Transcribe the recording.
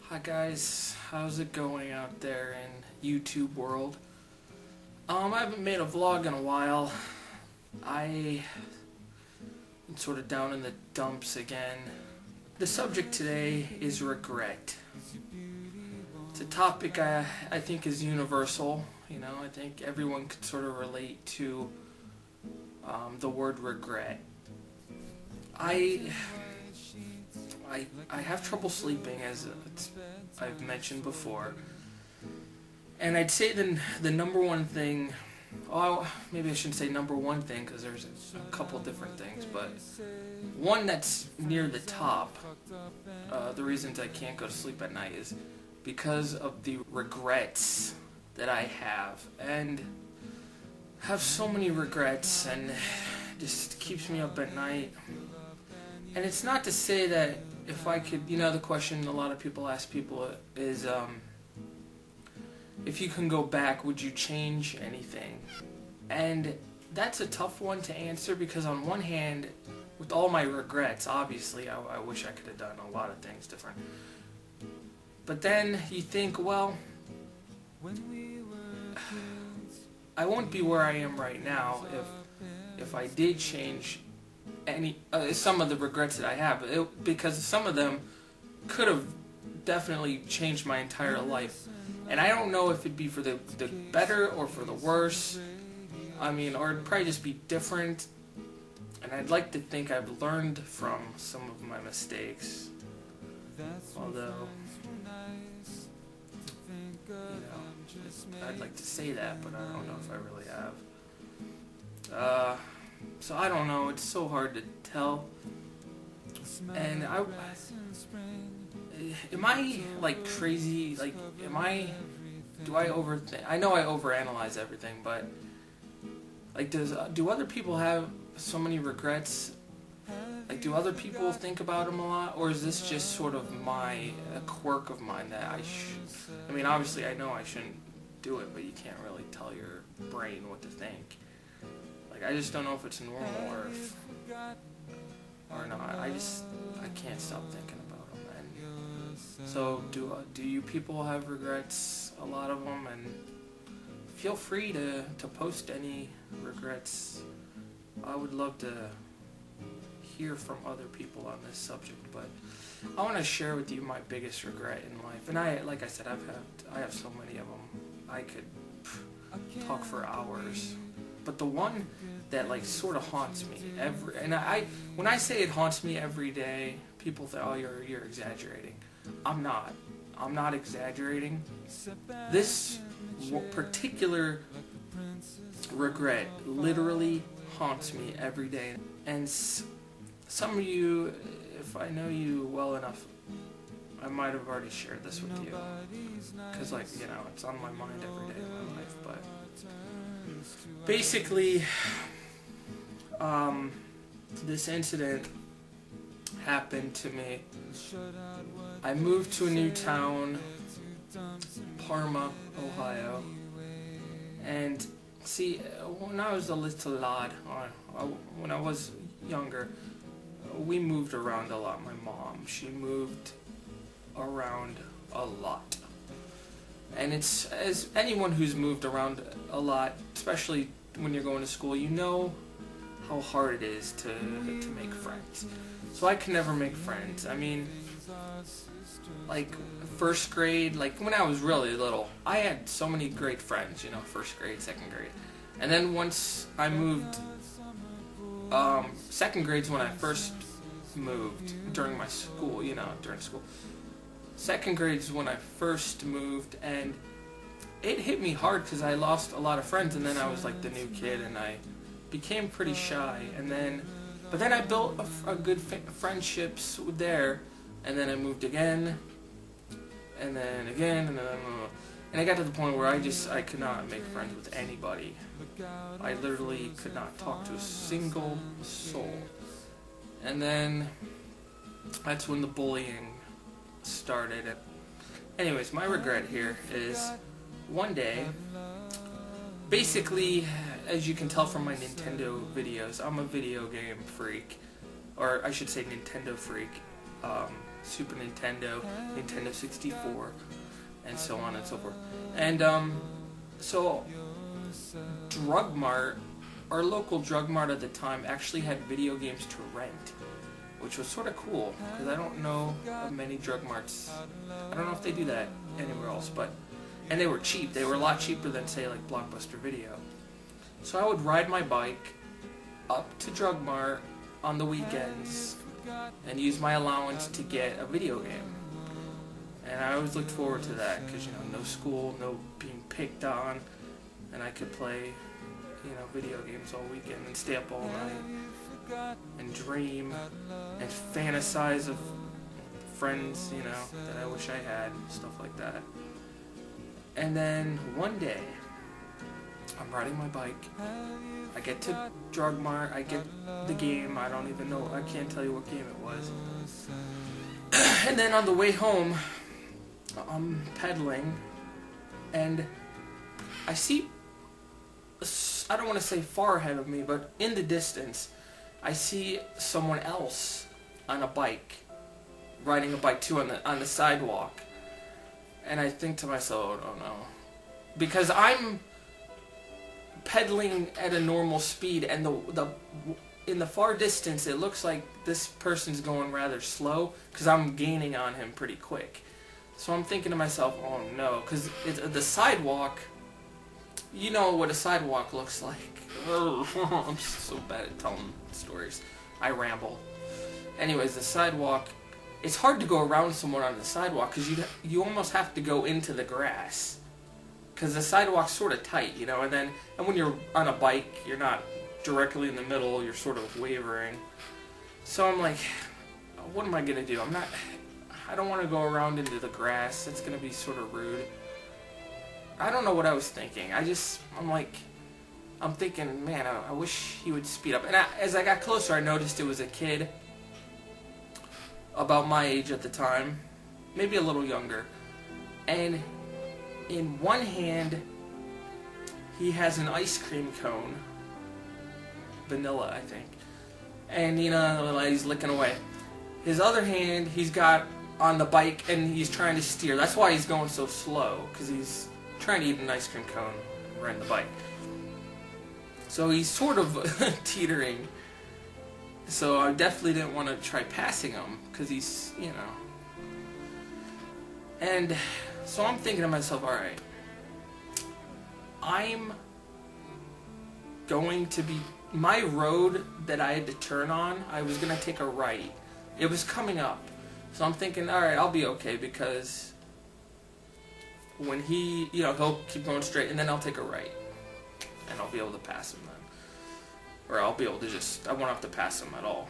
Hi guys, how's it going out there in YouTube world? I haven't made a vlog in a while. I'm sort of down in the dumps again. The subject today is regret. It's a topic I think is universal. You know, I think everyone could sort of relate to the word regret. I have trouble sleeping, as I've mentioned before, and I'd say the number one thing, oh, maybe I shouldn't say number one thing because there's a couple different things, but one that's near the top, the reasons I can't go to sleep at night is because of the regrets that I have, and have so many regrets, and just keeps me up at night. And it's not to say that if I could, you know, the question a lot of people ask people is, if you can go back, would you change anything? And that's a tough one to answer because on one hand, with all my regrets, obviously, I wish I could have done a lot of things different. But then you think, well, I won't be where I am right now if I did change some of the regrets that I have, because some of them could have definitely changed my entire life, and I don't know if it'd be for the better or for the worse. I mean, or it'd probably just be different, and I'd like to think I've learned from some of my mistakes, although, you know, I'd like to say that, but I don't know if I really have. So I don't know, it's so hard to tell. And am I like crazy, like do I overthink? I know I overanalyze everything, but like do other people have so many regrets? Like, do other people think about them a lot, or is this just sort of a quirk of mine that I mean, obviously I know I shouldn't do it, but you can't really tell your brain what to think. Like, I just don't know if it's normal or not. I can't stop thinking about them. And so, do you people have regrets? A lot of them, and feel free to post any regrets. I would love to hear from other people on this subject, but I want to share with you my biggest regret in life. And like I said, I have so many of them. I could talk for hours. But the one that like sort of haunts me when I say it haunts me every day, people think, oh, you're exaggerating. I'm not exaggerating. This particular regret literally haunts me every day. And some of you, if I know you well enough, I might have already shared this with you, because, like, you know, it's on my mind every day of my life. But basically, this incident happened to me. I moved to a new town, Parma, Ohio, and see, when I was a little lad, when I was younger, we moved around a lot. My mom, she moved around a lot. And it's, as anyone who's moved around a lot, especially when you're going to school, you know how hard it is to make friends. So I could never make friends. I mean, like, first grade, like, when I was really little, I had so many great friends, you know, first grade, second grade. And then once I moved, second grade's when I first moved during my school, you know, during school. Second grade's when I first moved, and it hit me hard because I lost a lot of friends, and then I was like the new kid, and I became pretty shy. But then I built a good friendships there, and then I moved again, and then again, and I got to the point where I could not make friends with anybody. I literally could not talk to a single soul. And then that's when the bullying started. Anyways, my regret here is one day, basically, as you can tell from my Nintendo videos, I'm a video game freak, or I should say Nintendo freak. Super Nintendo, Nintendo 64, and so on and so forth. And so Drug Mart, our local Drug Mart at the time, actually had video games to rent, which was sort of cool, because I don't know of many Drug Marts. I don't know if they do that anywhere else, but, and they were cheap. They were a lot cheaper than, say, like Blockbuster Video. So I would ride my bike up to Drug Mart on the weekends and use my allowance to get a video game. And I always looked forward to that, because, you know, no school, no being picked on, and I could play, you know, video games all weekend and stay up all night and dream and fantasize of friends, you know, that I wish I had, stuff like that. And then one day, I'm riding my bike, I get to Drug Mart, I get the game, I don't even know, I can't tell you what game it was. And then on the way home, I'm pedaling, and I see, I don't want to say far ahead of me, but in the distance, I see someone else on a bike, riding a bike too on the sidewalk. And I think to myself, oh no, because I'm pedaling at a normal speed, and in the far distance, it looks like this person's going rather slow, because I'm gaining on him pretty quick. So I'm thinking to myself, oh no, because the sidewalk, you know what a sidewalk looks like. Oh, I'm so bad at telling stories. I ramble. Anyways, the sidewalk, it's hard to go around someone on the sidewalk, because you almost have to go into the grass, because the sidewalk's sort of tight, you know, and when you're on a bike, you're not directly in the middle, you're sort of wavering. So I'm like, what am I going to do? I don't want to go around into the grass. It's going to be sort of rude. I don't know what I was thinking. I'm thinking, man, I wish he would speed up. And as I got closer, I noticed it was a kid about my age at the time, maybe a little younger. And in one hand, he has an ice cream cone, vanilla, I think. And, you know, he's licking away. His other hand, he's got on the bike, and he's trying to steer. That's why he's going so slow, because he's trying to eat an ice cream cone riding the bike. So he's sort of teetering. So I definitely didn't want to try passing him, because he's, you know. And so I'm thinking to myself, alright, I'm going to be, my road that I had to turn on, I was going to take a right. It was coming up. So I'm thinking, alright, I'll be okay, because when he, you know, he'll keep going straight, and then I'll take a right. And I'll be able to pass him then. Or I'll be able to I won't have to pass him at all.